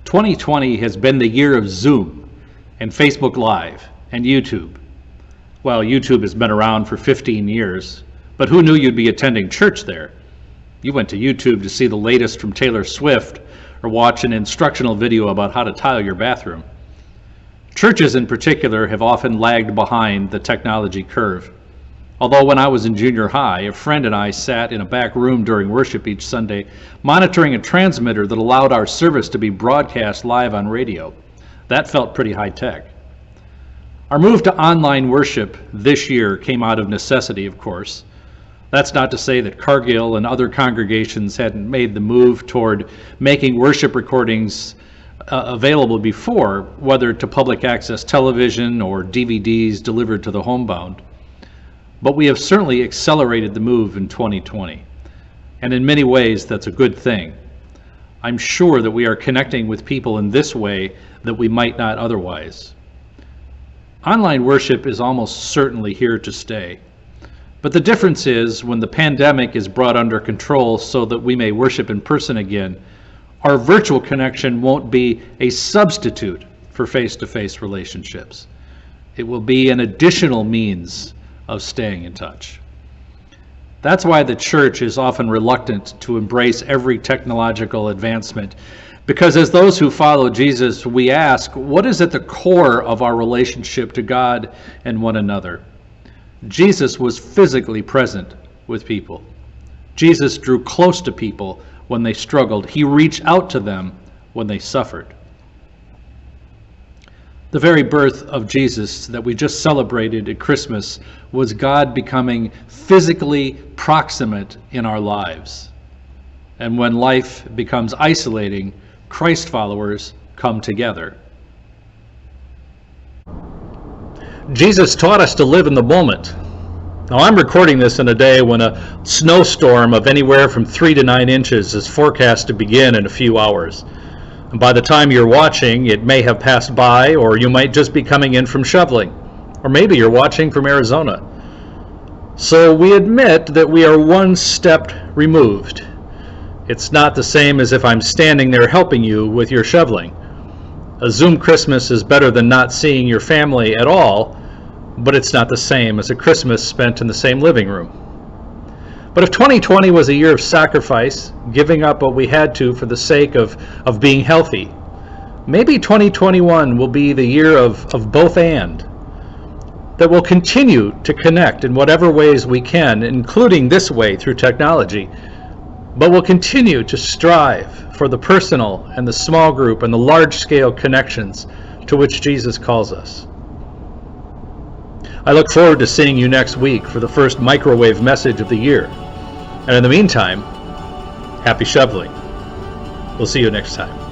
2020 has been the year of Zoom and Facebook Live and YouTube. Well, YouTube has been around for 15 years, but who knew you'd be attending church there? You went to YouTube to see the latest from Taylor Swift or watch an instructional video about how to tile your bathroom. Churches in particular have often lagged behind the technology curve. Although when I was in junior high, a friend and I sat in a back room during worship each Sunday, monitoring a transmitter that allowed our service to be broadcast live on radio. That felt pretty high tech. Our move to online worship this year came out of necessity, of course. That's not to say that Cargill and other congregations hadn't made the move toward making worship recordings available before, whether to public access television or DVDs delivered to the homebound. But we have certainly accelerated the move in 2020. And in many ways, that's a good thing. I'm sure that we are connecting with people in this way that we might not otherwise. Online worship is almost certainly here to stay. But the difference is when the pandemic is brought under control so that we may worship in person again, our virtual connection won't be a substitute for face-to-face relationships. It will be an additional means of staying in touch. That's why the church is often reluctant to embrace every technological advancement, because as those who follow Jesus, we ask, what is at the core of our relationship to God and one another? Jesus was physically present with people. Jesus drew close to people when they struggled. He reached out to them when they suffered. The very birth of Jesus that we just celebrated at Christmas was God becoming physically proximate in our lives. And when life becomes isolating, Christ followers come together. Jesus taught us to live in the moment. Now, I'm recording this in a day when a snowstorm of anywhere from 3 to 9 inches is forecast to begin in a few hours. And by the time you're watching, it may have passed by, or you might just be coming in from shoveling. Or maybe you're watching from Arizona. So we admit that we are one step removed. It's not the same as if I'm standing there helping you with your shoveling. A Zoom Christmas is better than not seeing your family at all, but it's not the same as a Christmas spent in the same living room. But if 2020 was a year of sacrifice, giving up what we had to for the sake of being healthy, maybe 2021 will be the year of both and. That we'll continue to connect in whatever ways we can, including this way through technology, but we'll continue to strive for the personal and the small group and the large-scale connections to which Jesus calls us. I look forward to seeing you next week for the first microwave message of the year. And in the meantime, happy shoveling. We'll see you next time.